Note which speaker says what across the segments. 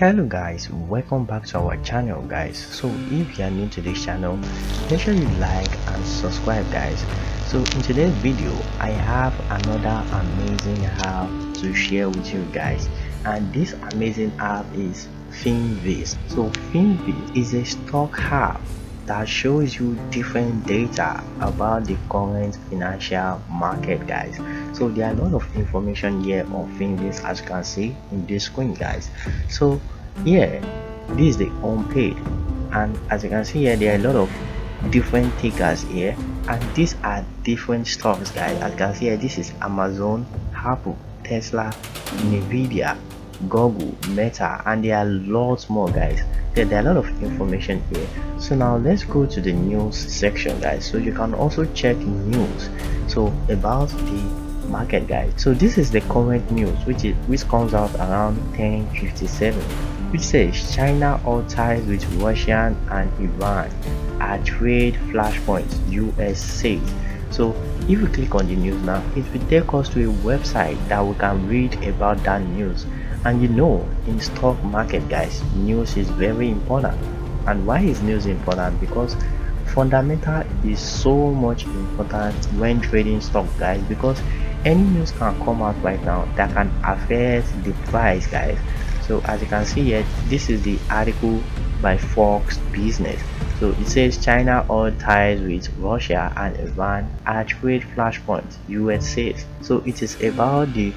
Speaker 1: Hello guys, welcome back to our channel guys. So if you are new to this channel, make sure you like and subscribe guys. So in today's video I have another amazing app to share with you guys, and this amazing app is Finviz. So Finviz is a stock app that shows you different data about the current financial market guys. So there are a lot of information here on Finviz, as you can see in this screen guys. So here, this is the home page, and as you can see here, there are a lot of different tickers here, and these are different stocks guys. As you can see here, this is Amazon, Apple, Tesla, Nvidia, Google, Meta, and there are lots more guys. There are a lot of information here. So now let's go to the news section guys, so you can also check news so about the market guys. So this is the current news which comes out around 10:57, which says China all ties with Russia and Iran are trade flashpoints, US says. So if we click on the news now, it will take us to a website that we can read about that news. And you know, in stock market guys, news is very important. And why is news important? Because fundamental is so much important when trading stock guys, because any news can come out right now that can affect the price guys. So as you can see here, this is the article by Fox Business. So it says China all ties with Russia and Iran are trade flashpoints, US says. So it is about the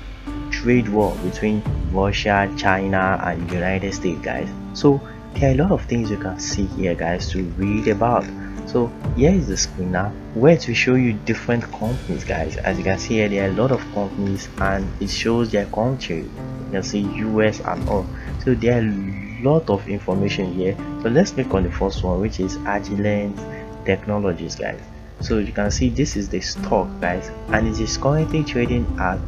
Speaker 1: trade war between Russia, China and United States guys. So there are a lot of things you can see here guys to read about. So here is the screen now where it will show you different companies guys. As you can see here, there are a lot of companies and it shows their country. You can see US and all. So there are a lot of information here. So let's click on the first one, which is Agilent Technologies guys. So you can see this is the stock guys, and it is currently trading at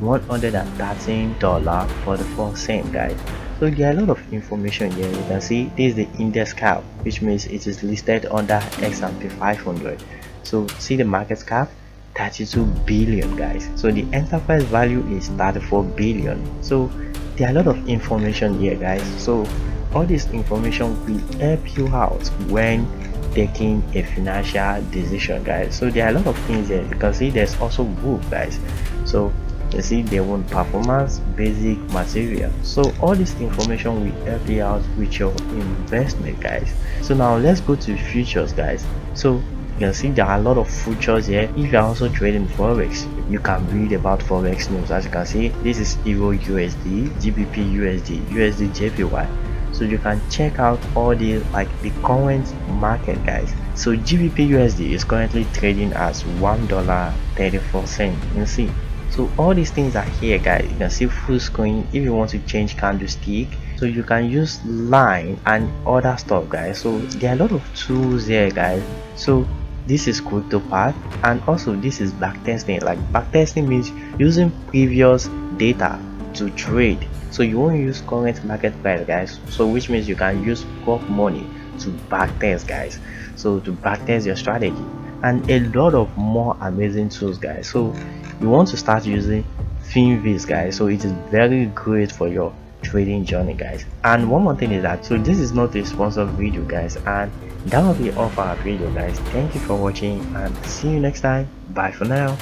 Speaker 1: $113.44 guys. So there are a lot of information here. You can see this is the index cap, which means it is listed under S&P 500. So see the market cap, 32 billion guys. So the enterprise value is 34 billion. So there are a lot of information here guys. So all this information will help you out when taking a financial decision guys. So there are a lot of things here. You can see there's also group guys. So you see they want performance, basic, material. So all this information will help you out with your investment guys. So now let's go to futures guys. So you can see there are a lot of futures here. If you are also trading forex, you can read about forex news. As you can see, this is Euro USD, GBP USD, USD JPY. So you can check out all the the current market guys. So GBP USD is currently trading as $1.34. You can see. So all these things are here guys. You can see full screen if you want to change candlestick. So you can use line and other stuff guys. So there are a lot of tools here guys. So this is crypto part, and also this is backtesting. Like backtesting means using previous data to trade. So you won't use current market price guys, so which means you can use prop money to backtest guys, so to backtest your strategy, and a lot of more amazing tools guys. So you want to start using Finviz guys, so it is very great for your trading journey guys. And one more thing is that, so this is not a sponsored video guys, and that will be all for our video guys. Thank you for watching and see you next time. Bye for now.